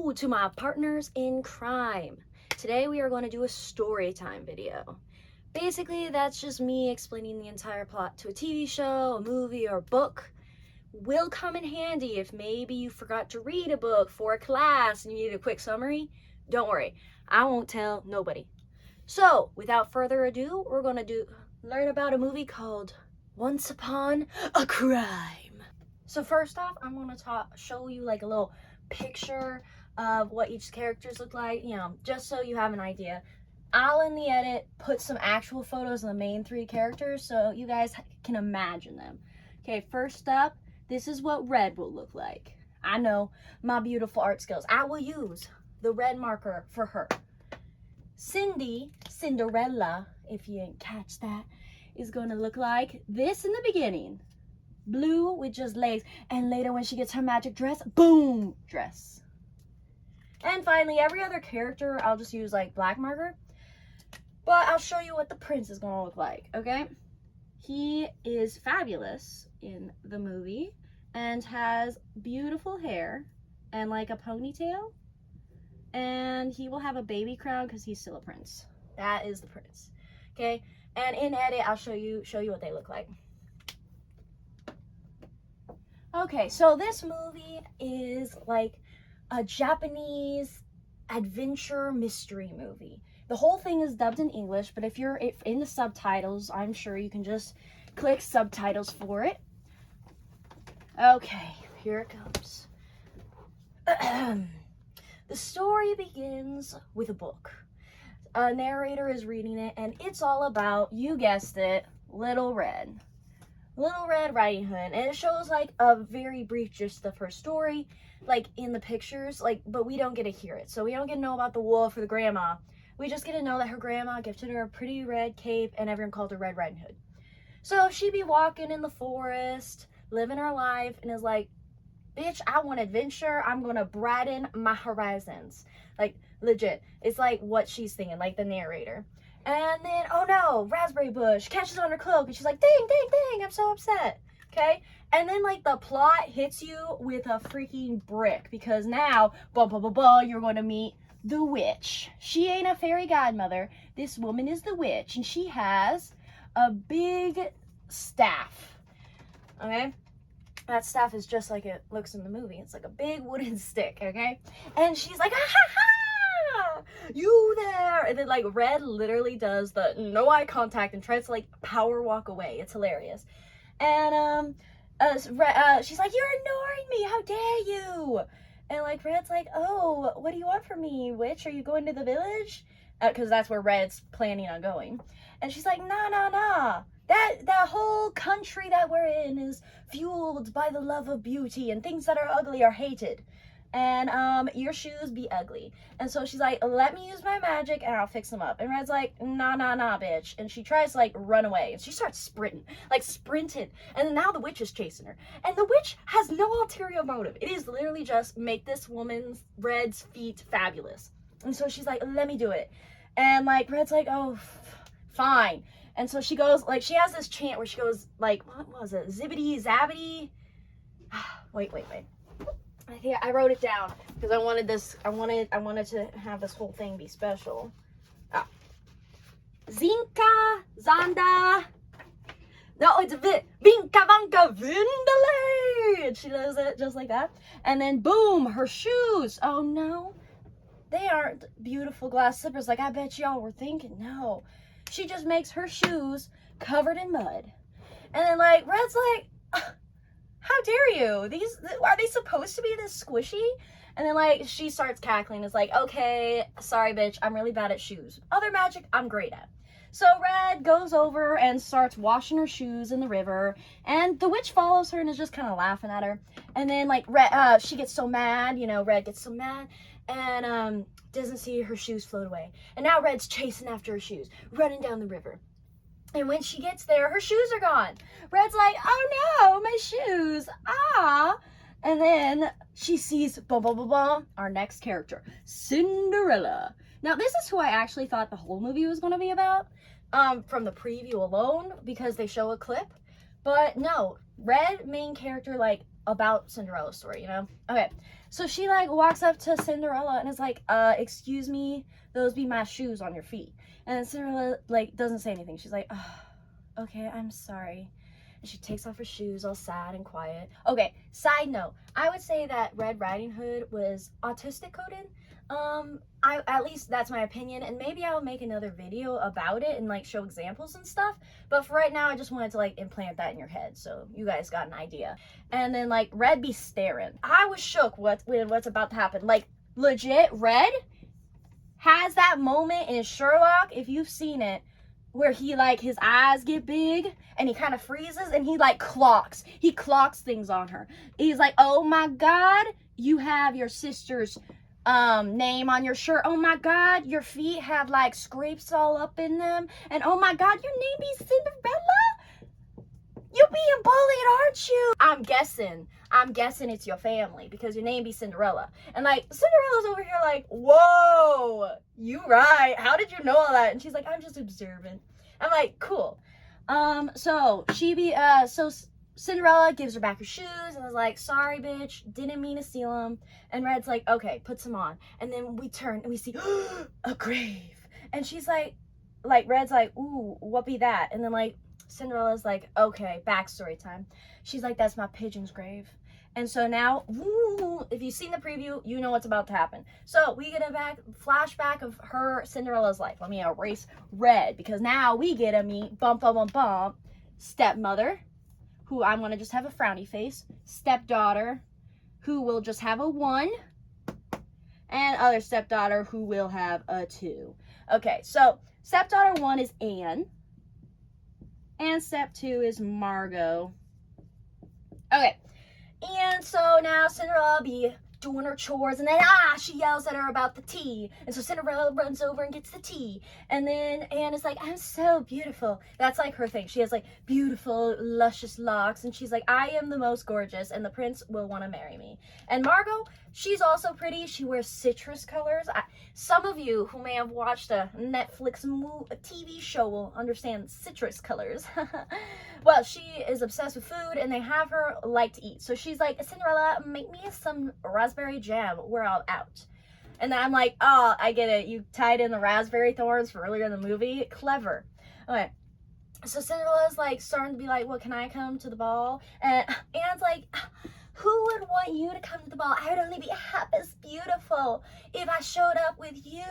Hello to my partners in crime. Today we are going to do a story time video. Basically, that's just me explaining the entire plot to a TV show, a movie, or a book. Will come in handy if maybe you forgot to read a book for a class and you need a quick summary. Don't worry, I won't tell nobody. So, without further ado, we're going to learn about a movie called Once Upon a Crime. So first off, I'm going to show you like a little picture of what each characters look like, just so you have an idea. I'll in the edit put some actual photos of the main three characters so you guys can imagine them. Okay, first up, this is what Red will look like. I know my beautiful art skills. I will use the red marker for her. Cinderella, if you didn't catch that, is going to look like this in the beginning. Blue with just legs, and later when she gets her magic dress, boom, dress. And finally, every other character, I'll just use like black marker, but I'll show you what the prince is gonna look like, okay? He is fabulous in the movie and has beautiful hair and like a ponytail, and he will have a baby crown because he's still a prince. That is the prince, okay? And in edit, I'll show you what they look like. Okay, so this movie is like a Japanese adventure mystery movie. The whole thing is dubbed in English, but if you're in the subtitles, I'm sure you can just click subtitles for it. Okay, here it comes. The story begins with a book. A narrator is reading it, and it's all about, you guessed it, Little Red Riding Hood, and it shows like a very brief gist of her story, like in the pictures, like, but we don't get to hear it, so we don't get to know about the wolf or the grandma. We just get to know that her grandma gifted her a pretty red cape and everyone called her Red Riding Hood. So she'd be walking in the forest, living her life, and is like, bitch, I want adventure, I'm gonna broaden my horizons. Like, legit, it's like what she's thinking, like the narrator. And then, oh no, raspberry bush catches on her cloak, and she's like, dang, dang, dang, I'm so upset, okay? And then, like, the plot hits you with a freaking brick, because now, you're going to meet the witch. She ain't a fairy godmother. This woman is the witch, and she has a big staff, okay? That staff is just like it looks in the movie. It's like a big wooden stick, okay? And she's like, ha ha ha! You there? And then like Red literally does the no eye contact and tries to like power walk away. It's hilarious. And she's like, you're ignoring me, how dare you? And like Red's like, oh, what do you want from me, witch? Are you going to the village? Because that's where Red's planning on going. And she's like, nah, that whole country that we're in is fueled by the love of beauty, and things that are ugly are hated. And your shoes be ugly. And so she's like, let me use my magic and I'll fix them up. And Red's like, nah, bitch. And she tries to like run away, and she starts sprinting, like sprinted. And then now the witch is chasing her, and the witch has no ulterior motive. It is literally just make this woman's, Red's feet fabulous. And so she's like, let me do it. And like Red's like, oh, fine. And so she goes, like, she has this chant where she goes like, what was it, zibbity zabbity? wait. I wrote it down because I wanted to have this whole thing be special. Zinka, Zanda. No, it's Vinka Vanka Vindalay. And she does it just like that. And then boom, her shoes. Oh no, they aren't beautiful glass slippers like I bet y'all were thinking. No, she just makes her shoes covered in mud. And then like Red's like, how dare you? Are they supposed to be this squishy? And then like she starts cackling. It's like, okay, sorry bitch, I'm really bad at shoes. Other magic I'm great at. So Red goes over and starts washing her shoes in the river, and the witch follows her and is just kind of laughing at her. And then like she gets so mad, Red gets so mad, and doesn't see her shoes float away. And now Red's chasing after her shoes, running down the river. And when she gets there, her shoes are gone. Red's like, oh no, my shoes, ah. And then she sees, our next character, Cinderella. Now, this is who I actually thought the whole movie was going to be about, from the preview alone, because they show a clip. But no, Red, main character, like, about Cinderella's story, you know? Okay, so she like walks up to Cinderella and is like, excuse me, those be my shoes on your feet. And Cinderella like doesn't say anything. She's like, oh, okay, I'm sorry. And she takes off her shoes all sad and quiet. Okay, side note, I would say that Red Riding Hood was autistic coded. At least that's my opinion, and maybe I'll make another video about it and like show examples and stuff. But for right now, I just wanted to like implant that in your head so you guys got an idea. And then like Red be staring. I was shook with what's about to happen. Like legit, Red has that moment in Sherlock, if you've seen it, where he like his eyes get big and he kind of freezes and he like clocks. He clocks things on her. He's like, oh my God, you have your sister's name on your shirt. Oh my God, your feet have like scrapes all up in them. And oh my God, your name be Cinderella? You being bullied, aren't you? I'm guessing it's your family because your name be Cinderella. And like Cinderella's over here like, whoa, you right. How did you know all that? And she's like, I'm just observant. I'm like, cool. So Cinderella gives her back her shoes and was like, sorry, bitch, didn't mean to steal them. And Red's like, okay, puts them on. And then we turn and we see a grave. And she's like, Red's like, ooh, what be that? And then like, Cinderella's like, okay, backstory time. She's like, that's my pigeon's grave. And so now, if you've seen the preview, you know what's about to happen. So we get a flashback of Cinderella's life. Let me erase Red because now we get to meet stepmother, who I'm going to just have a frowny face, stepdaughter, who will just have a 1, and other stepdaughter who will have a 2. Okay, so stepdaughter 1 is Anne, and step 2 is Margot. Okay, and so now Cinderella be doing her chores, and then she yells at her about the tea, and so Cinderella runs over and gets the tea, and then Anne is like, I'm so beautiful. That's like her thing. She has like beautiful luscious locks, and she's like, I am the most gorgeous and the prince will want to marry me. And Margot, she's also pretty. She wears citrus colors. Some of you who may have watched a Netflix a TV show will understand citrus colors. Well, she is obsessed with food, and they have her like to eat. So she's like, Cinderella, make me some raspberry jam. We're all out. And then I'm like, oh, I get it. You tied in the raspberry thorns for earlier in the movie. Clever. Okay. So Cinderella's like starting to be like, well, can I come to the ball? And Anne's like, who would want you to come to the ball? I would only be half as beautiful if I showed up with you.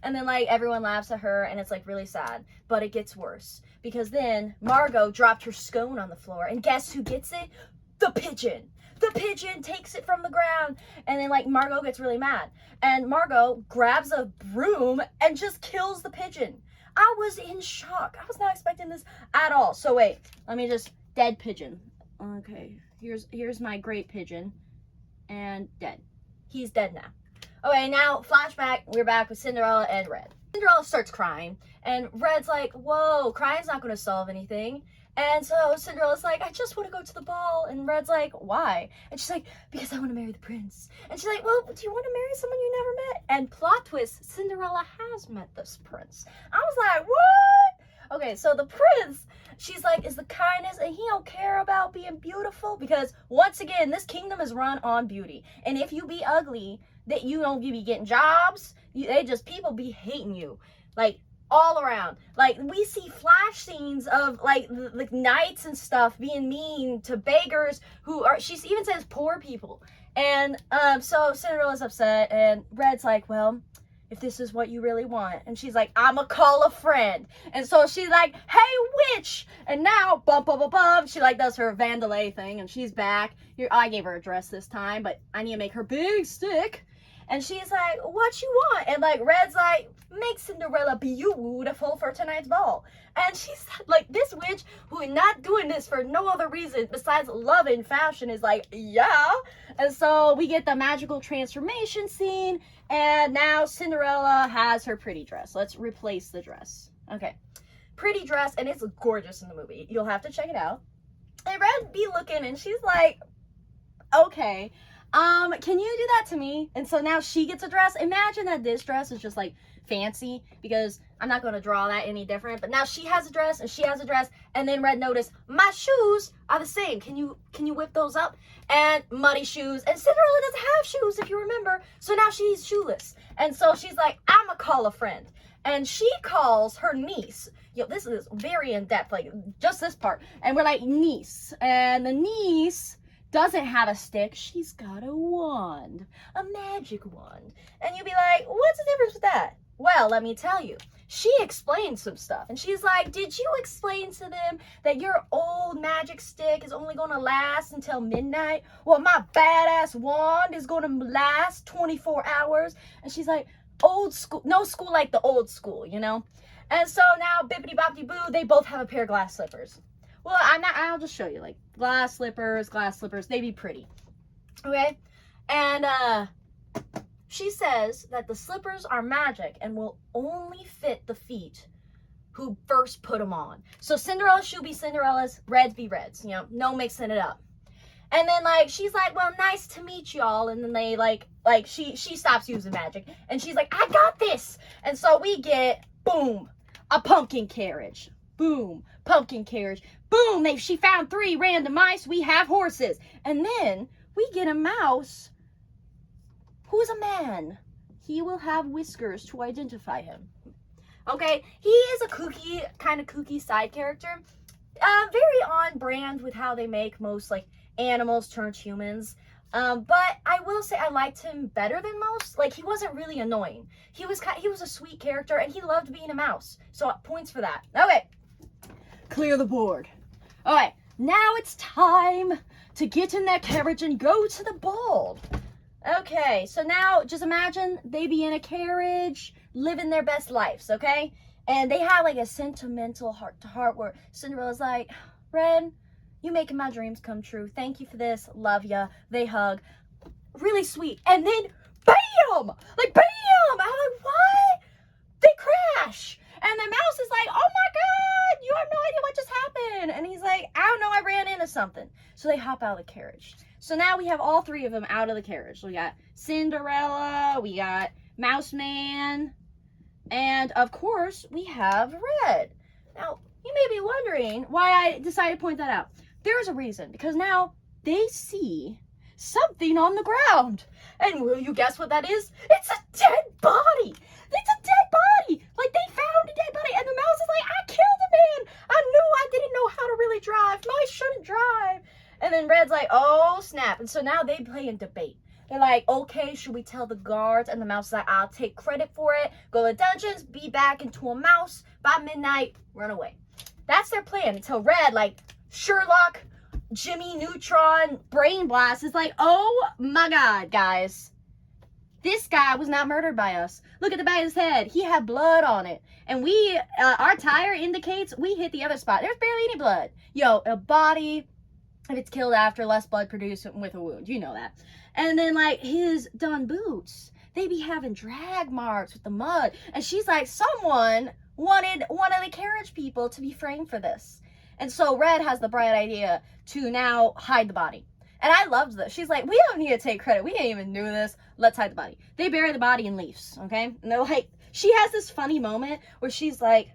And then like everyone laughs at her and it's like really sad. But it gets worse because then Margot dropped her scone on the floor and guess who gets it? The pigeon. The pigeon takes it from the ground. And then like Margot gets really mad. And Margot grabs a broom and just kills the pigeon. I was in shock. I was not expecting this at all. So wait, let me just, dead pigeon. Okay. Here's my great pigeon, and dead. He's dead now. Okay, now flashback. We're back with Cinderella and Red. Cinderella starts crying, and Red's like, "Whoa, crying's not going to solve anything." And so Cinderella's like, "I just want to go to the ball," and Red's like, "Why?" And she's like, "Because I want to marry the prince." And she's like, "Well, do you want to marry someone you never met?" And plot twist: Cinderella has met this prince. I was like, "What?" Okay, so the prince, she's like, is the kindness, and he don't care about being beautiful because once again, this kingdom is run on beauty. And if you be ugly, that you don't be getting jobs, people be hating you, like all around. Like we see flash scenes of like the knights and stuff being mean to beggars who are. She even says poor people. And so Cinderella's upset, and Red's like, well, if this is what you really want. And she's like, I'ma call a friend. And so she's like, hey, witch. And now, she like does her Vandalay thing, and she's back. Here, I gave her a dress this time, but I need to make her big stick. And she's like, what you want? And like, Red's like, make Cinderella beautiful for tonight's ball. And she's like, this witch who is not doing this for no other reason besides love and fashion is like, yeah. And so we get the magical transformation scene. And now Cinderella has her pretty dress. Let's replace the dress. Okay. Pretty dress, and it's gorgeous in the movie. You'll have to check it out. And Red be looking, and she's like, okay, can you do that to me? And so now she gets a dress. Imagine that this dress is just like fancy, because I'm not going to draw that any different, but now she has a dress and she has a dress, and then Red noticed, my shoes are the same. Can you whip those up? And muddy shoes, and Cinderella doesn't have shoes, if you remember, so now she's shoeless. And so she's like, I'm gonna call a friend. And she calls her niece. This is very in-depth, like, just this part. And we're like, niece. And the niece doesn't have a stick, she's got a wand, a magic wand. And you'd be like, what's the difference with that? Well, let me tell you. She explained some stuff, and she's like, did you explain to them that your old magic stick is only going to last until midnight? Well, my badass wand is going to last 24 hours. And she's like, old school, no school like the old school, you know? And so now, bippity boppity boo, they both have a pair of glass slippers. Well, I'll just show you, like, glass slippers, they be pretty. Okay? And, she says that the slippers are magic and will only fit the feet who first put them on. So Cinderella's shoe be Cinderella's, Red's be Red's, you know, no mixing it up. And then, like, she's like, well, nice to meet y'all. And then they, like she stops using magic. And she's like, I got this. And so we get, boom, a pumpkin carriage. Boom, pumpkin carriage. Boom, she found 3 random mice. We have horses. And then we get a mouse who's a man. He will have whiskers to identify him. Okay, he is a kind of kooky side character. Very on brand with how they make most, like, animals turned humans. But I will say I liked him better than most. Like, he wasn't really annoying. He was a sweet character, and he loved being a mouse. So points for that. Okay, clear the board. All right, now it's time to get in that carriage and go to the ball. Okay, so now just imagine they be in a carriage, living their best lives, okay? And they have like a sentimental heart-to-heart where Cinderella's like, Red, you making my dreams come true. Thank you for this. Love ya. They hug. Really sweet. And then, bam! Like, bam! I'm like, what? They crash. And the mouse is like, oh my God, you have no idea what just happened. And he's like, I don't know, I ran into something. So they hop out of the carriage. So now we have all 3 of them out of the carriage. We got Cinderella, we got Mouse Man, and of course we have Red. Now, you may be wondering why I decided to point that out. There's a reason, because now they see something on the ground. And will you guess what that is? It's a dead body. It's a dead body. Like, they found a dead body, and the mouse is like, I killed a man. I knew I didn't know how to really drive. Mice shouldn't drive. And then Red's like, oh, snap. And so now they play in debate. They're like, okay, should we tell the guards? And the mouse is like, I'll take credit for it. Go to dungeons, be back into a mouse. By midnight, run away. That's their plan until Red, like, Sherlock, Jimmy Neutron, Brain Blast is like, oh my God, guys. This guy was not murdered by us. Look at the back of his head. He had blood on it. And we, our tire indicates we hit the other spot. There's barely any blood. Yo, a body, if it's killed after, less blood produced with a wound. You know that. And then, like, his dun boots, they be having drag marks with the mud. And she's like, someone wanted one of the carriage people to be framed for this. And so Red has the bright idea to now hide the body. And I loved this. She's like, we don't need to take credit. We didn't even do this. Let's hide the body. They bury the body in leaves, okay? And they're like, she has this funny moment where she's like,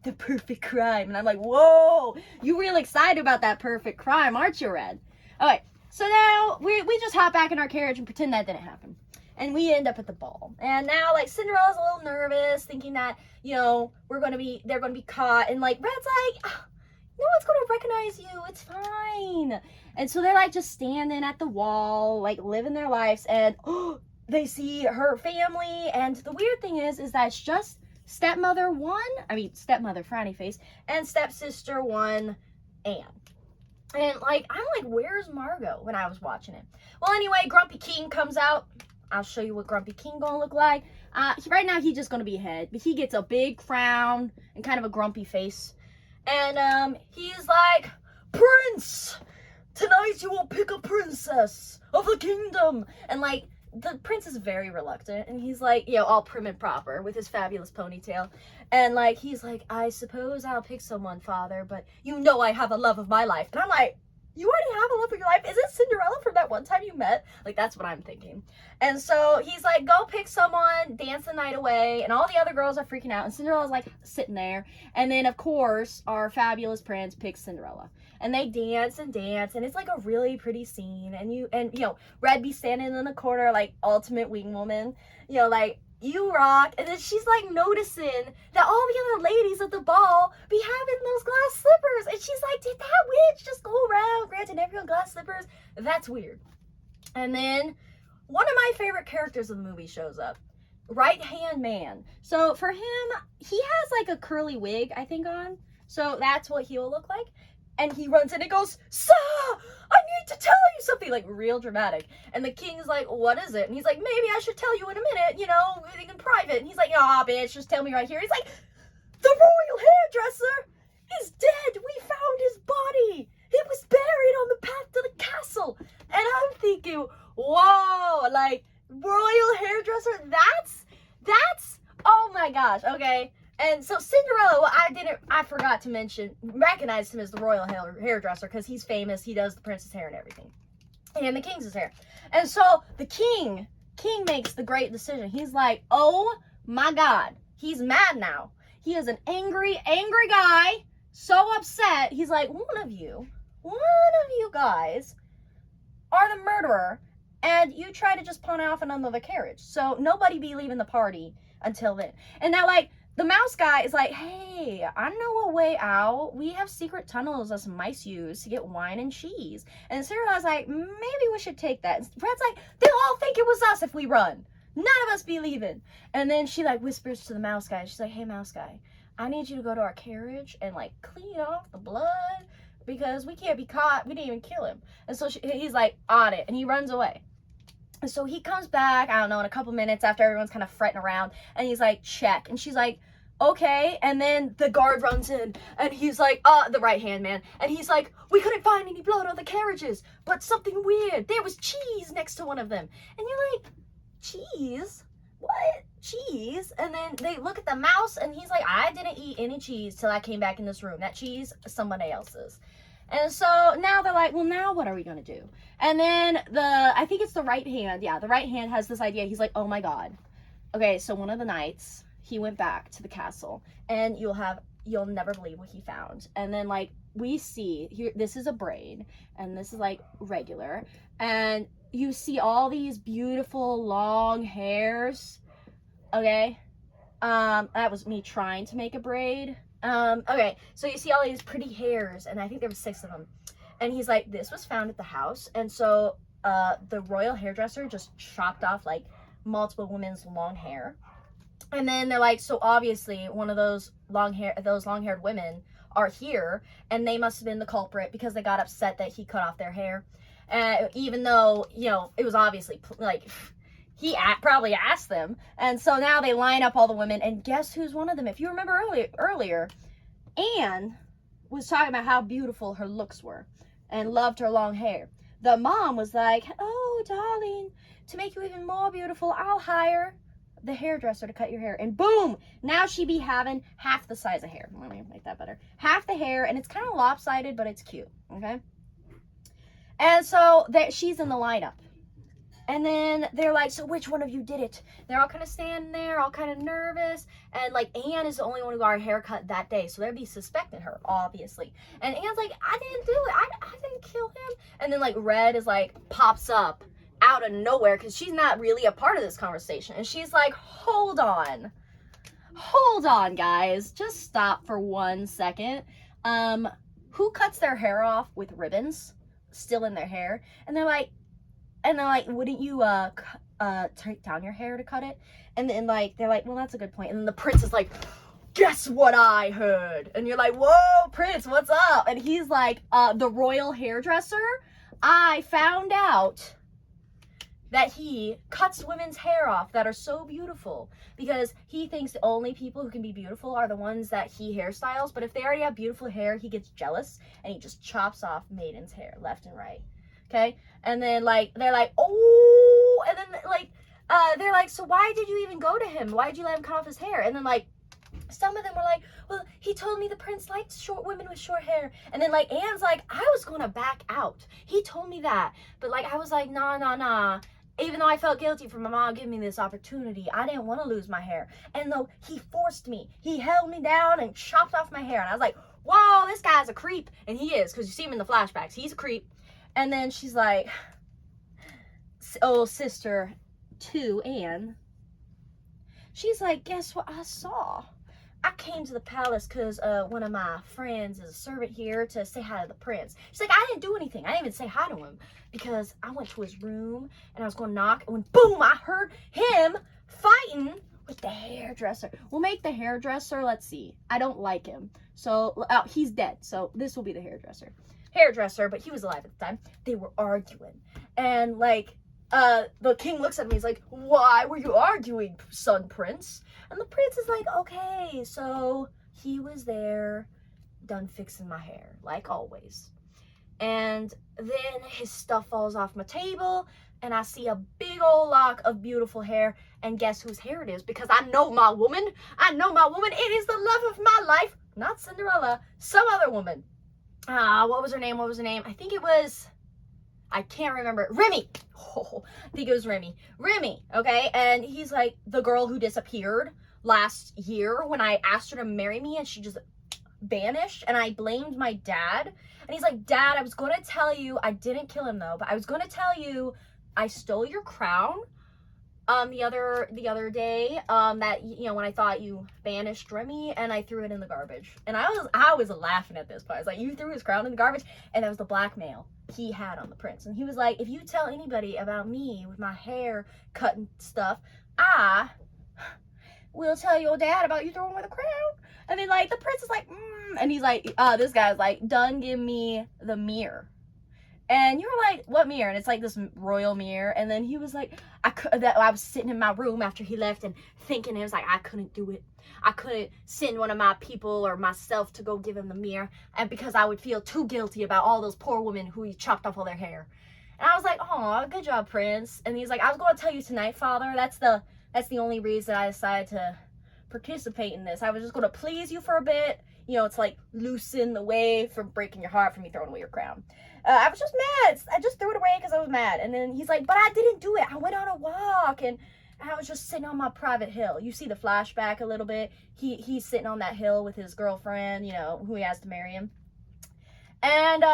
the perfect crime. And I'm like, whoa, you real excited about that perfect crime, aren't you, Red? All right, so now we just hop back in our carriage and pretend that didn't happen. And we end up at the ball. And now, like, Cinderella's a little nervous, thinking that, you know, they're going to be caught. And, like, Red's like, no one's going to recognize you. It's fine. And so they're, like, just standing at the wall, like, living their lives. And they see her family. And the weird thing is that it's just stepmother 1, stepmother, frowny face, and stepsister 1, Anne. And, like, I'm like, where's Margot when I was watching it? Well, anyway, Grumpy King comes out. I'll show you what Grumpy King gonna look like. Right now, he's just gonna be a head. But he gets a big frown and kind of a grumpy face. And he's like, Prince, tonight you will pick a princess of the kingdom. And, like, the prince is very reluctant. And he's like, you know, all prim and proper with his fabulous ponytail. And, like, he's like, I suppose I'll pick someone, father, but you know I have a love of my life. And I'm like, you already have a love of your life? Is it Cinderella from that one time you met? Like, that's what I'm thinking. And so he's like, go pick someone, dance the night away, and all the other girls are freaking out, and Cinderella's like sitting there. And then, of course, our fabulous prince picks Cinderella. And they dance and dance, and it's like a really pretty scene. And you know, Red be standing in the corner like ultimate wing woman, you know, like, you rock. And then she's like noticing that all the other ladies at the ball be having those glass slippers, and she's like, did that witch just go around granting everyone glass slippers? That's weird. And then one of my favorite characters of the movie shows up, right hand man. So for him, he has like a curly wig, I think, on, so that's what he'll look like. And he runs in and goes, sir, I need to tell you something, like real dramatic. And the king's like, what is it? And he's like, maybe I should tell you in a minute, you know, in private. And he's like, ah, bitch, just tell me right here. He's like, the royal hairdresser is dead. We found his body. He was buried on the path to the castle. And I'm thinking, whoa, like, royal hairdresser, that's, oh my gosh, okay. And so Cinderella, well, I forgot to recognize him as the royal hairdresser, because he's famous. He does the prince's hair and everything. And the king's hair. And so the king makes the great decision. He's like, oh my God, he's mad now. He is an angry guy, so upset. He's like, one of you guys are the murderer, and you try to just pawn off another carriage. So nobody be leaving the party until then. And now, like, the mouse guy is like, hey, I know a way out. We have secret tunnels us mice use to get wine and cheese. And Cinderella's like, maybe we should take that. And Fred's like, they'll all think it was us if we run. None of us be leaving. And then she like whispers to the mouse guy. She's like, hey, mouse guy, I need you to go to our carriage and like clean off the blood, because we can't be caught. We didn't even kill him. And so he's like, on it. And he runs away. And so he comes back, I don't know, in a couple minutes after everyone's kind of fretting around, and he's like, check. And she's like, okay. And then the guard runs in, and he's like, the right hand man. And he's like, we couldn't find any blood on the carriages, but something weird. There was cheese next to one of them. And you're like, cheese? What? Cheese? And then they look at the mouse, and he's like, I didn't eat any cheese till I came back in this room. That cheese, somebody else's. And so now they're like, well, now what are we going to do? And then I think it's the right hand. Yeah, the right hand has this idea. He's like, oh my God. Okay, so one of the nights he went back to the castle, and you'll never believe what he found. And then like we see here, this is a braid, and this is like regular. And you see all these beautiful long hairs. Okay. That was me trying to make a braid. Okay, so you see all these pretty hairs, and I think there were 6 of them. And he's like, this was found at the house. And so the royal hairdresser just chopped off like multiple women's long hair. And then they're like, so obviously one of those long-haired women are here, and they must have been the culprit because they got upset that he cut off their hair. Even though, you know, it was obviously like, he probably asked them. And so now they line up all the women, and guess who's one of them? If you remember earlier, Anne was talking about how beautiful her looks were and loved her long hair. The mom was like, oh, darling, to make you even more beautiful, I'll hire the hairdresser to cut your hair. And boom, now she be having half the size of hair. Let me make that better. Half the hair, and it's kind of lopsided, but it's cute, okay? And so she's in the lineup. And then they're like, so which one of you did it? They're all kind of standing there, all kind of nervous. And like, Anne is the only one who got her hair cut that day. So they'd be suspecting her, obviously. And Anne's like, I didn't do it. I didn't kill him. And then like, Red is like, pops up out of nowhere, because she's not really a part of this conversation. And she's like, hold on, guys. Just stop for 1 second. Who cuts their hair off with ribbons still in their hair? And they're like, wouldn't you take down your hair to cut it? And then like, they're like, well, that's a good point. And then the prince is like, guess what I heard? And you're like, whoa, Prince, what's up? And he's like, the royal hairdresser, I found out that he cuts women's hair off that are so beautiful, because he thinks the only people who can be beautiful are the ones that he hairstyles. But if they already have beautiful hair, he gets jealous, and he just chops off maidens' hair left and right. Okay? And then like, they're like, oh, and then like, they're like, so why did you even go to him? Why did you let him cut off his hair? And then like, some of them were like, well, he told me the prince liked short women with short hair. And then like Anne's like, I was gonna back out. He told me that. But like I was like, nah. Even though I felt guilty for my mom giving me this opportunity, I didn't want to lose my hair. And though he forced me, he held me down and chopped off my hair. And I was like, whoa, this guy's a creep. And he is, because you see him in the flashbacks. He's a creep. And then she's like, oh, sister to Anne. She's like, guess what I saw? I came to the palace because one of my friends is a servant here to say hi to the prince. She's like, I didn't do anything. I didn't even say hi to him because I went to his room and I was going to knock. And when boom, I heard him fighting with the hairdresser. We'll make the hairdresser, let's see. I don't like him. So he's dead. So this will be the hairdresser, but he was alive at the time. They were arguing. And like, the king looks at me, he's like, why were you arguing, son prince? And the prince is like, okay, so he was there, done fixing my hair, like always. And then his stuff falls off my table, and I see a big old lock of beautiful hair, and guess whose hair it is? Because I know my woman. It is the love of my life, not Cinderella, some other woman. What was her name? I think it was... I can't remember. Remy. Oh, I think it was Remy. Remy, okay? And he's like the girl who disappeared last year when I asked her to marry me and she just vanished. And I blamed my dad. And he's like, Dad, I was going to tell you, I didn't kill him though, but I was going to tell you I stole your crown the other day that, you know, when I thought you banished Remy, and I threw it in the garbage. And I was laughing at this part. I was like, you threw his crown in the garbage? And that was the blackmail he had on the prince. And he was like, if you tell anybody about me with my hair cut and stuff, I will tell your dad about you throwing away the crown. And then like the prince is like, and he's like, this guy's like, done give me the mirror. And you were like, what mirror? And it's like this royal mirror. And then he was like, I was sitting in my room after he left and thinking, it was like, I couldn't do it. I couldn't send one of my people or myself to go give him the mirror, and because I would feel too guilty about all those poor women who he chopped off all their hair. And I was like, oh, good job, Prince. And he's like, I was going to tell you tonight, Father. That's the only reason I decided to participate in this. I was just going to please you for a bit. You know, it's like loosen the way from breaking your heart from me throwing away your crown. I was just mad. I just threw it away because I was mad. And then he's like, but I didn't do it. I went on a walk and I was just sitting on my private hill. You see the flashback a little bit. He's sitting on that hill with his girlfriend, you know, who he has to marry him. And,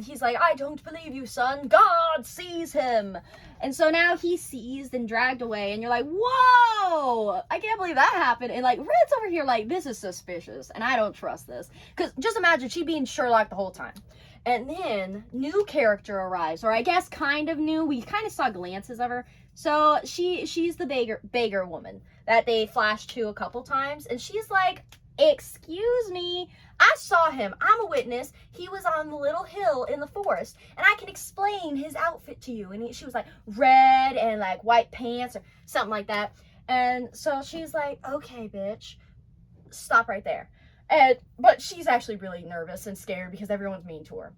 he's like, I don't believe you, son. God sees him. And so now he's seized and dragged away. And you're like, whoa, I can't believe that happened. And like, Red's over here like, this is suspicious. And I don't trust this. Because just imagine she being Sherlock the whole time. And then new character arrives, or I guess kind of new. We kind of saw glances of her. So she's the beggar woman that they flashed to a couple times. And she's like, excuse me, I saw him. I'm a witness. He was on the little hill in the forest, and I can explain his outfit to you. And she was like red and like white pants or something like that. And so she's like, okay, bitch, stop right there. But she's actually really nervous and scared because everyone's mean to her.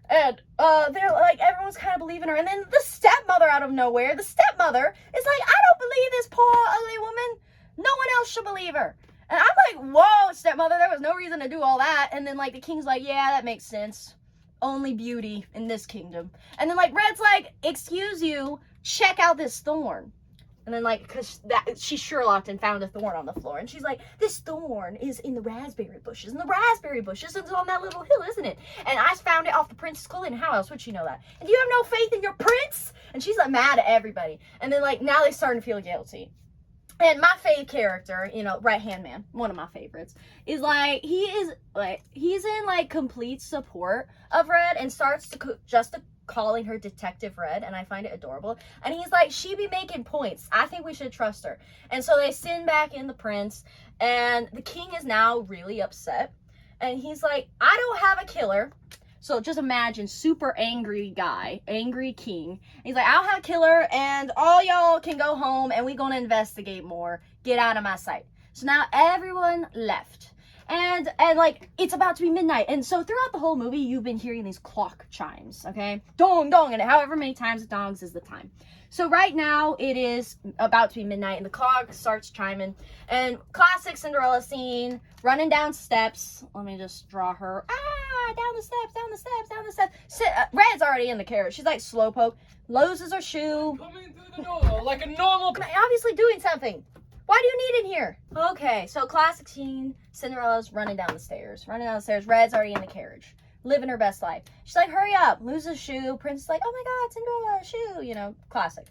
And they're like, everyone's kind of believing her. And then the stepmother out of nowhere, the stepmother is like, I don't believe this poor ugly woman. No one else should believe her. And I'm like, whoa, stepmother, there was no reason to do all that. And then like the king's like, yeah, that makes sense. Only beauty in this kingdom. And then like Red's like, excuse you, check out this thorn. And then like, cause she Sherlocked and found a thorn on the floor. And she's like, this thorn is in the raspberry bushes. And the raspberry bushes is on that little hill, isn't it? And I found it off the prince's clothing. How else would she know that? And you have no faith in your prince? And she's like mad at everybody. And then like, now they starting to feel guilty. And my fave character, you know, right hand man, one of my favorites, is like, he's in like complete support of Red and starts to calling her Detective Red, and I find it adorable. And he's like, she be making points. I think we should trust her. And so they send back in the prince, and the king is now really upset. And he's like, I don't have a killer. So just imagine, super angry guy, angry king. He's like, I'll have a killer and all y'all can go home and we gonna investigate more. Get out of my sight. So now everyone left. And like, it's about to be midnight. And so throughout the whole movie, you've been hearing these clock chimes, okay? Dong, dong, and however many times it dongs is the time. So right now, it is about to be midnight, and the clock starts chiming. And classic Cinderella scene, running down steps. Let me just draw her. Ah, down the steps, down the steps, down the steps. Red's already in the carriage. She's like slowpoke, loses her shoe. Coming through the door like a normal... I'm obviously doing something. Why do you need in here? Okay, so classic scene, Cinderella's running down the stairs. Red's already in the carriage, living her best life. She's like, hurry up, loses shoe. Prince is like, oh my God, Cinderella, shoe, you know, classic.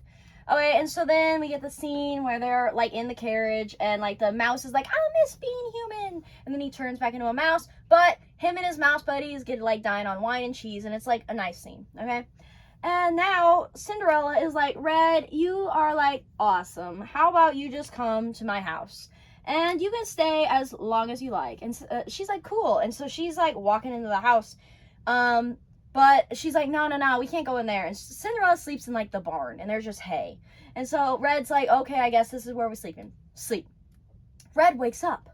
Okay, and so then we get the scene where they're like in the carriage and like the mouse is like, I miss being human. And then he turns back into a mouse, but him and his mouse buddies get like dying on wine and cheese, and it's like a nice scene, okay? And now Cinderella is like, Red, you are like awesome. How about you just come to my house and you can stay as long as you like? And she's like, cool. And so she's like walking into the house. But she's like, no, we can't go in there. And Cinderella sleeps in like the barn and there's just hay. And so Red's like, okay, I guess this is where we're sleeping. Sleep. Red wakes up.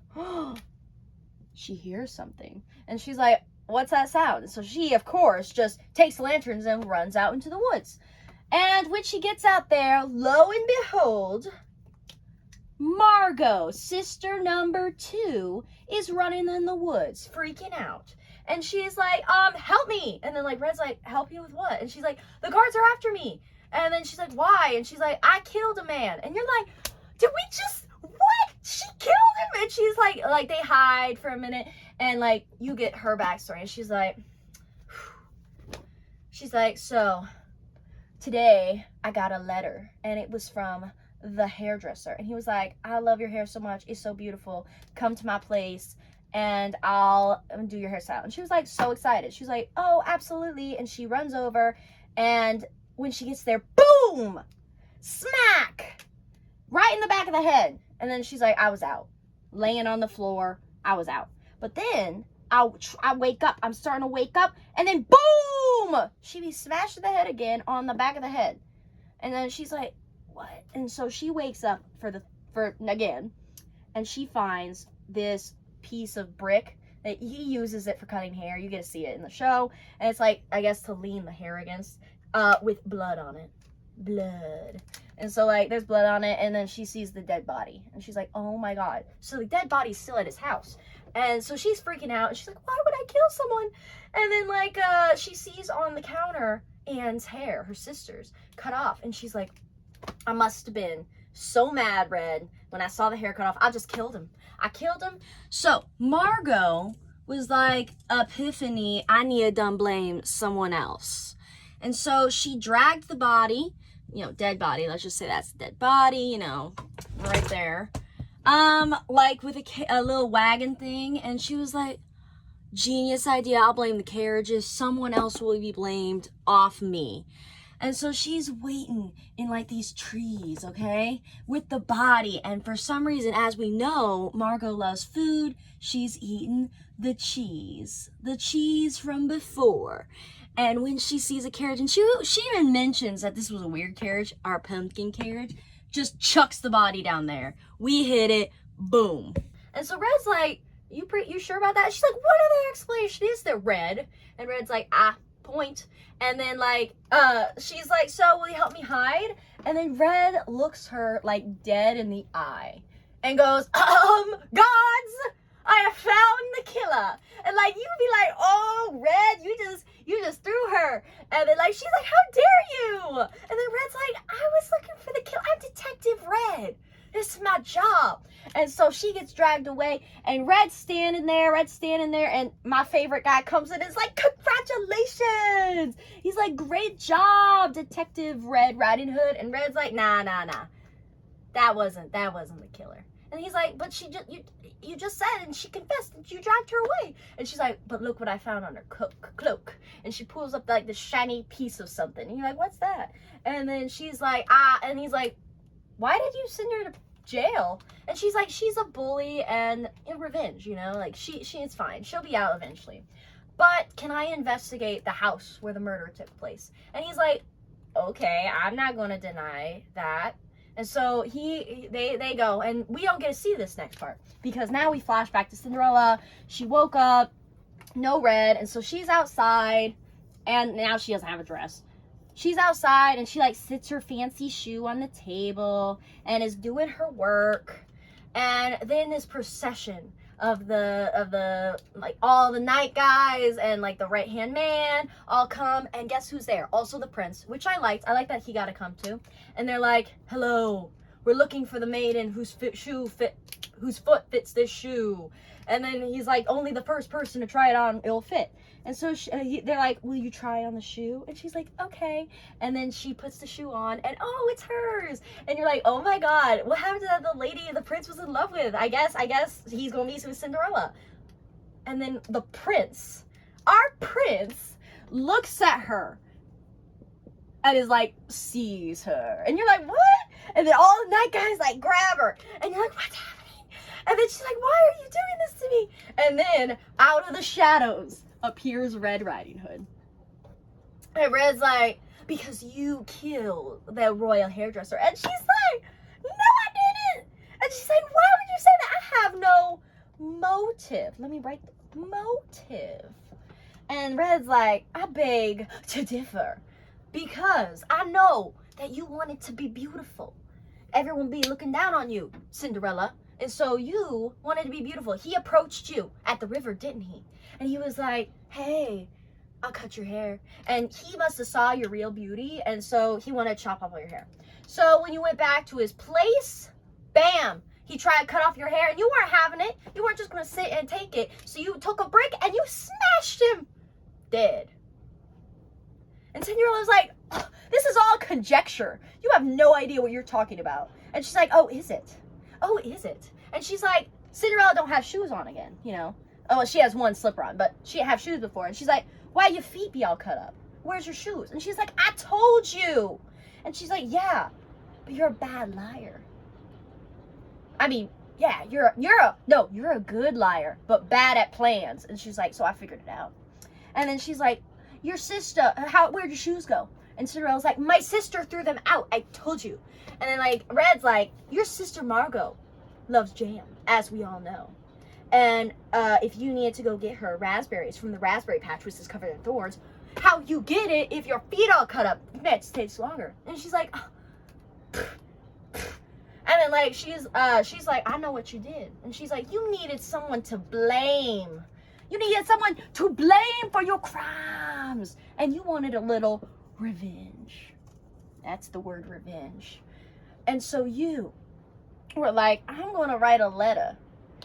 She hears something. And she's like, what's that sound? So she, of course, just takes lanterns and runs out into the woods. And when she gets out there, lo and behold, Margot, sister number 2, is running in the woods, freaking out. And she's like, help me. And then like Red's like, help you with what? And she's like, the guards are after me. And then she's like, why? And she's like, I killed a man. And you're like, did we just, what? She killed him? And she's like they hide for a minute. And like, you get her backstory. And she's like, so today I got a letter and it was from the hairdresser. And he was like, I love your hair so much. It's so beautiful. Come to my place and I'll do your hairstyle. And she was like, so excited. She was like, oh, absolutely. And she runs over, and when she gets there, boom, smack, right in the back of the head. And then she's like, I was out. Laying on the floor, I was out. But then I wake up. I'm starting to wake up, and then boom, she be smashed in the head again on the back of the head. And then she's like, what? And so she wakes up for again, and she finds this piece of brick that he uses it for cutting hair. You get to see it in the show, and it's like, I guess, to lean the hair against, with blood on it. Blood. And so like there's blood on it, and then she sees the dead body, and she's like, oh my God. So the dead body's still at his house. And so she's freaking out, and she's like, why would I kill someone? And then like she sees on the counter Anne's hair, her sister's, cut off, and she's like, I must have been so mad, Red, when I saw the hair cut off. I just killed him. I killed him. So Margot was like, epiphany, I need to done blame someone else. And so she dragged the body, you know, dead body, let's just say that's the dead body, you know, right there, like with a little wagon thing. And she was like, genius idea, I'll blame the carriages, someone else will be blamed off me. And so she's waiting in like these trees, okay, with the body. And for some reason, as we know, Margot loves food. She's eaten the cheese from before. And when she sees a carriage, and she even mentions that this was a weird carriage, our pumpkin carriage, just chucks the body down there. We hit it, boom. And so Red's like, you sure about that? She's like, what other explanation is there, Red? And Red's like, point. And then like she's like, so will you help me hide? And then Red looks her like dead in the eye and goes, gods, I have found the killer. And like, you'd be like, oh, Red, you just threw her. And then like she's like, how dare you? And then Red's like, I was looking for the killer. I'm Detective Red. This is my job. And so she gets dragged away, and Red's standing there, and my favorite guy comes in and is like, congratulations. He's like, great job, Detective Red Riding Hood. And Red's like, nah. That wasn't the killer. And he's like, but you just said, and she confessed that you dragged her away. And she's like, but look what I found on her cloak. And she pulls up like this shiny piece of something. And you're like, what's that? And then she's like, and he's like, why did you send her to jail? And she's like, she's a bully and revenge, you know, like she's fine. She'll be out eventually. But can I investigate the house where the murder took place? And he's like, okay, I'm not going to deny that. And so they go, and we don't get to see this next part because now we flash back to Cinderella. She woke up, no Red, and so she's outside, and now she doesn't have a dress. She's outside, and she like sits her fancy shoe on the table and is doing her work. And then this procession of the like all the night guys and like the right hand man all come, and guess who's there? Also the prince, which I liked. I like that he got to come too. And they're like, "Hello, we're looking for the maiden whose foot fits this shoe." And then he's like, "Only the first person to try it on, it'll fit." And so they're like, "Will you try on the shoe?" And she's like, "Okay." And then she puts the shoe on, and oh, it's hers. And you're like, "Oh my God, what happened to the lady the prince was in love with? I guess he's gonna be with Cinderella." And then the prince, our prince, looks at her and is like, sees her. And you're like, "What?" And then all the night guys like grab her, and you're like, "What's happening?" And then she's like, "Why are you doing this to me?" And then out of the shadows appears Red Riding Hood. And Red's like, "Because you killed the royal hairdresser." And she's like, "No, I didn't." And she's like, "Why would you say that? I have no motive." Let me write motive. And Red's like, "I beg to differ, because I know that you wanted to be beautiful. Everyone be looking down on you, Cinderella. And so you wanted to be beautiful." He approached you at the river, didn't he? And he was like, "Hey, I'll cut your hair." And he must have saw your real beauty, and so he wanted to chop off all your hair. So when you went back to his place, bam, he tried to cut off your hair, and you weren't having it. You weren't just going to sit and take it. So you took a brick and you smashed him dead. And Cinderella's like, "This is all conjecture. You have no idea what you're talking about." And she's like, "Oh, is it? Oh, is it?" And she's like, Cinderella don't have shoes on again, you know. Oh, well, she has one slipper on, but she didn't have shoes before. And she's like, "Why your feet be all cut up? Where's your shoes?" And she's like, "I told you." And she's like, "Yeah, but you're a bad liar. I mean, yeah, you're a good liar, but bad at plans." And she's like, "So I figured it out." And then she's like, "Your sister, where'd your shoes go?" And Cinderella's like, "My sister threw them out. I told you." And then like Red's like, "Your sister Margot loves jam, as we all know. And if you needed to go get her raspberries from the raspberry patch, which is covered in thorns, how you get it if your feet all cut up? It takes longer." And she's like, oh. And then like she's like, "I know what you did." And she's like, "You needed someone to blame. You needed someone to blame for your crimes, and you wanted a little revenge." That's the word, revenge. And so you were like, "I'm going to write a letter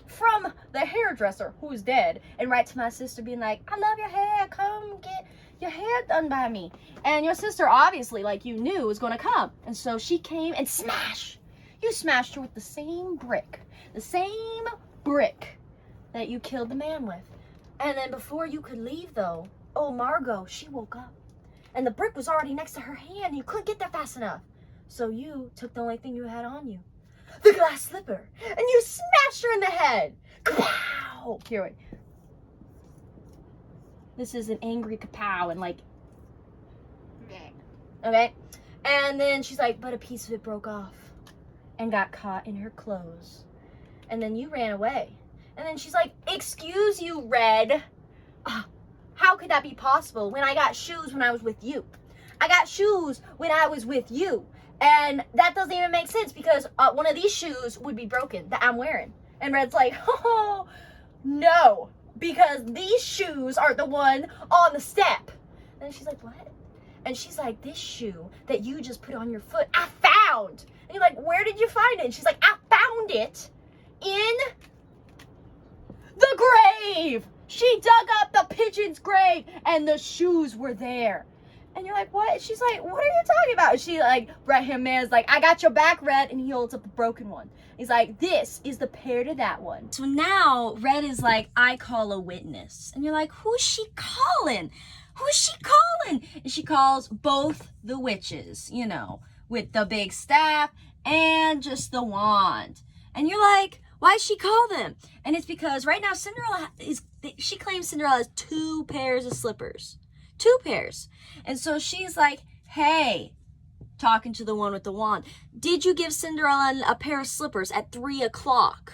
from the hairdresser who's dead and write to my sister being like, 'I love your hair. Come get your hair done by me.'" And your sister, obviously, like you knew, was going to come. And so she came and you smashed her with the same brick that you killed the man with. And then before you could leave, though, oh, Margot, she woke up. And the brick was already next to her hand. You couldn't get there fast enough. So you took the only thing you had on you, the glass slipper, and you smashed her in the head. Kapow! Here, wait. This is an angry kapow, and like, okay? And then she's like, "But a piece of it broke off and got caught in her clothes. And then you ran away." And then she's like, "Excuse you, Red. How could that be possible when I got shoes when I was with you? I got shoes when I was with you. And that doesn't even make sense because one of these shoes would be broken that I'm wearing." And Red's like, "Oh, no, because these shoes are the one on the step." And she's like, "What?" And she's like, "This shoe that you just put on your foot, I found." And you're like, "Where did you find it?" And she's like, "I found it in the grave. She dug up the pigeon's grave and the shoes were there." And you're like, "What?" She's like, "What are you talking about?" And she like, right-hand man's like, "I got your back, Red." And he holds up the broken one. He's like, "This is the pair to that one." So now Red is like, "I call a witness." And you're like, "Who's she calling? Who's she calling?" And she calls both the witches, you know, with the big staff and just the wand. And you're like, "Why does she call them?" And it's because right now she claims Cinderella has 2 pairs of slippers. 2 pairs. And so she's like, "Hey, talking to the one with the wand. Did you give Cinderella a pair of slippers at 3 o'clock?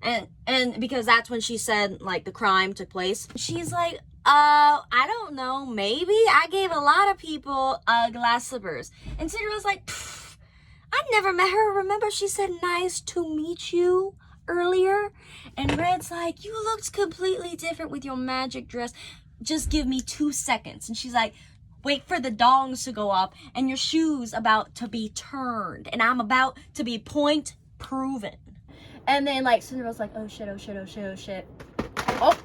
And because that's when she said, like, the crime took place. She's like, I don't know, maybe. I gave a lot of people glass slippers. And Cinderella's like, I never met her. Remember she said, nice to meet you earlier? And Red's like, you looked completely different with your magic dress. Just give me 2 seconds. And she's like, wait for the dongs to go up and your shoes about to be turned. And I'm about to be point proven. And then, like, Cinderella's like, oh shit, oh shit, oh shit, oh shit. Oh,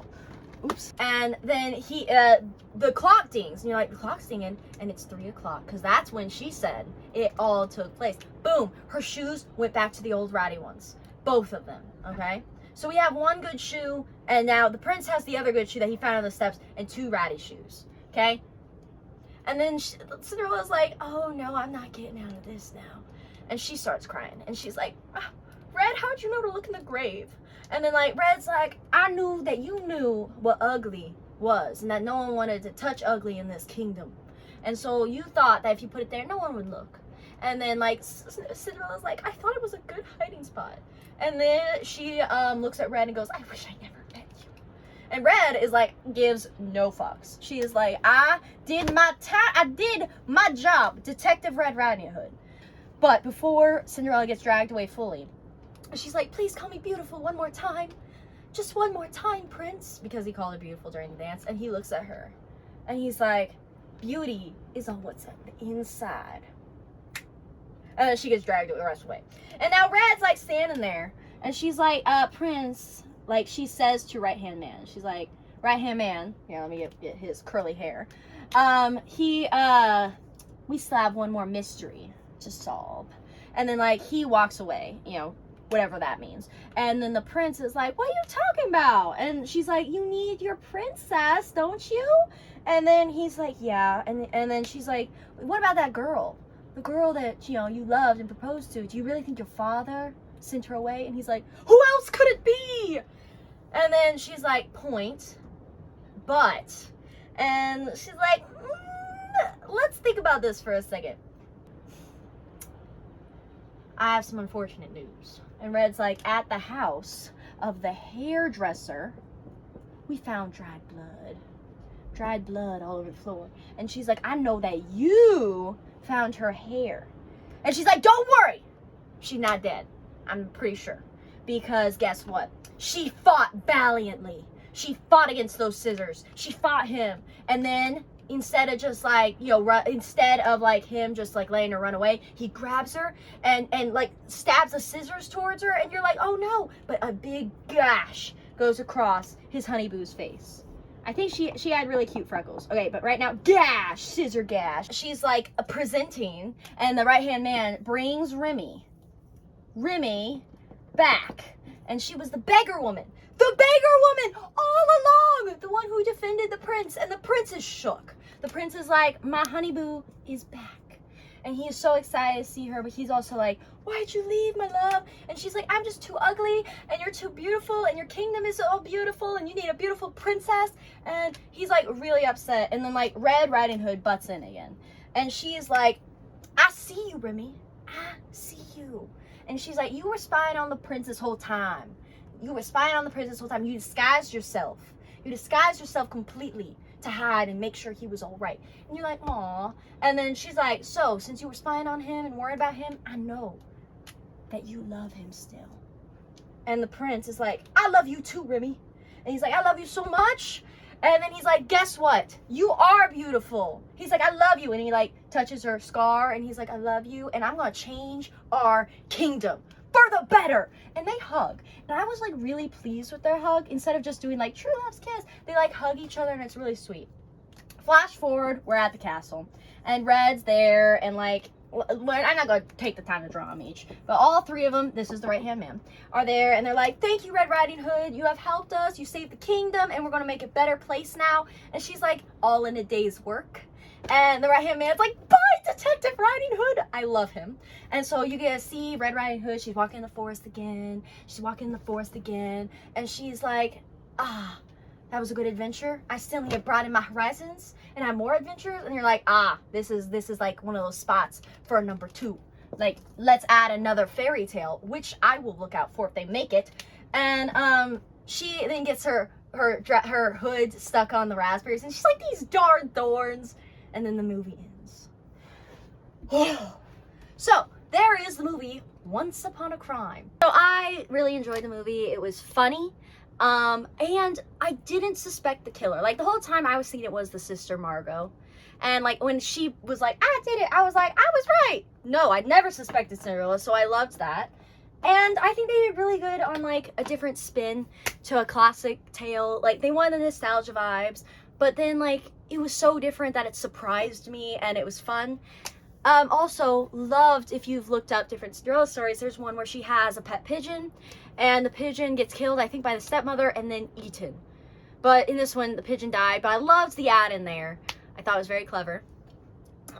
oops. And then the clock dings. And you're like, the clock's dinging, and it's 3 o'clock. Because that's when she said it all took place. Boom. Her shoes went back to the old ratty ones. Both of them, okay? So we have one good shoe, and now the prince has the other good shoe that he found on the steps, and 2 ratty shoes, okay? And then Cinderella's like, oh no, I'm not getting out of this now. And she starts crying, and she's like, Red, how'd you know to look in the grave? And then, like, Red's like, I knew that you knew what ugly was and that no one wanted to touch ugly in this kingdom. And so you thought that if you put it there, no one would look. And then, like, Cinderella's like, I thought it was a good hiding spot. And then she looks at Red and goes, I wish I never met you. And Red is like, gives no fucks. She is like, I did my job, Detective Red Riding Hood. But before Cinderella gets dragged away fully, she's like, please call me beautiful one more time. Just one more time, Prince. Because he called her beautiful during the dance. And he looks at her. And he's like, beauty is on what's on the inside. And then she gets dragged the rest of the way. And now Red's like standing there. And she's like, Prince. Like she says to right-hand man. She's like, right-hand man. Here, let me get his curly hair. We still have one more mystery to solve. And then, like, he walks away, you know, whatever that means. And then the prince is like, what are you talking about? And she's like, you need your princess, don't you? And then he's like, yeah. And then she's like, what about that girl? The girl that, you know, you loved and proposed to. Do you really think your father sent her away? And he's like, who else could it be? And then she's like, point. But. And she's like, let's think about this for a second. I have some unfortunate news. And Red's like, at the house of the hairdresser, we found dried blood. Dried blood all over the floor. And she's like, I know that you found her hair. And she's like, don't worry. She's not dead. I'm pretty sure. Because guess what? She fought valiantly. She fought against those scissors. She fought him. And then instead of just like, you know, instead of like him just like letting her run away, he grabs her and like stabs the scissors towards her, and you're like, oh no, but a big gash goes across his honeyboo's face. I think she had really cute freckles. Okay, but right now, gash, scissor gash. She's like presenting, and the right-hand man brings Remy back, and she was the beggar woman. The beggar woman all along, the one who defended the prince, and the prince is shook. The prince is like, my honeyboo is back. And he is so excited to see her, but he's also like, why'd you leave, my love? And she's like, I'm just too ugly, and you're too beautiful, and your kingdom is so beautiful, and you need a beautiful princess. And he's like really upset. And then like Red Riding Hood butts in again. And she's like, I see you, Remy. I see you. And she's like, you were spying on the prince this whole time. You were spying on the prince this whole time. You disguised yourself. You disguised yourself completely to hide and make sure he was all right. And you're like, aw. And then she's like, so since you were spying on him and worried about him, I know that you love him still. And the prince is like, I love you too, Remy. And he's like, I love you so much. And then he's like, guess what? You are beautiful. He's like, I love you. And he like touches her scar, and he's like, I love you. And I'm going to change our kingdom for the better. And they hug. And I was like really pleased with their hug. Instead of just doing like true love's kiss, they like hug each other, and it's really sweet. Flash forward, we're at the castle, and Red's there, and like, I'm not going to take the time to draw them each, but all 3 of them, this is the right-hand man, are there, and they're like, thank you, Red Riding Hood, you have helped us, you saved the kingdom, and we're going to make a better place now. And she's like, all in a day's work. And the right-hand man's like, bye, Detective Riding Hood. I love him. And so you get to see Red Riding Hood. She's walking in the forest again. She's walking in the forest again. And she's like, that that was a good adventure. I still need to broaden my horizons and have more adventures. And you're like, this is like one of those spots for number 2. Like, let's add another fairy tale, which I will look out for if they make it. And she then gets her hood stuck on the raspberries, and she's like, these darn thorns. And then the movie ends. So there is the movie Once Upon a Crime. So I really enjoyed the movie. It was funny. And I didn't suspect the killer. Like, the whole time I was thinking it was the sister Margot. And like when she was like, I did it, I was like, I was right. No, I never suspected Cinderella, so I loved that. And I think they did really good on like a different spin to a classic tale. Like, they wanted the nostalgia vibes, but then like it was so different that it surprised me and it was fun. Also loved, if you've looked up different Cinderella stories, there's one where she has a pet pigeon and the pigeon gets killed, I think, by the stepmother and then eaten. But in this one, the pigeon died, but I loved the ad in there. I thought it was very clever.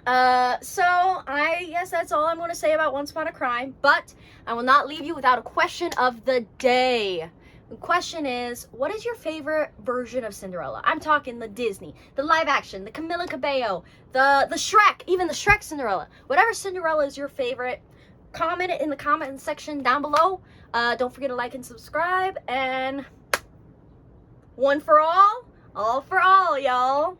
So I guess that's all I'm going to say about Once Upon a Crime, but I will not leave you without a question of the day. The question is, what is your favorite version of Cinderella? I'm talking the Disney, the live action, the Camila Cabello, the Shrek, even the Shrek Cinderella. Whatever Cinderella is your favorite, comment it in the comment section down below. Don't forget to like and subscribe, and one for all for all, y'all.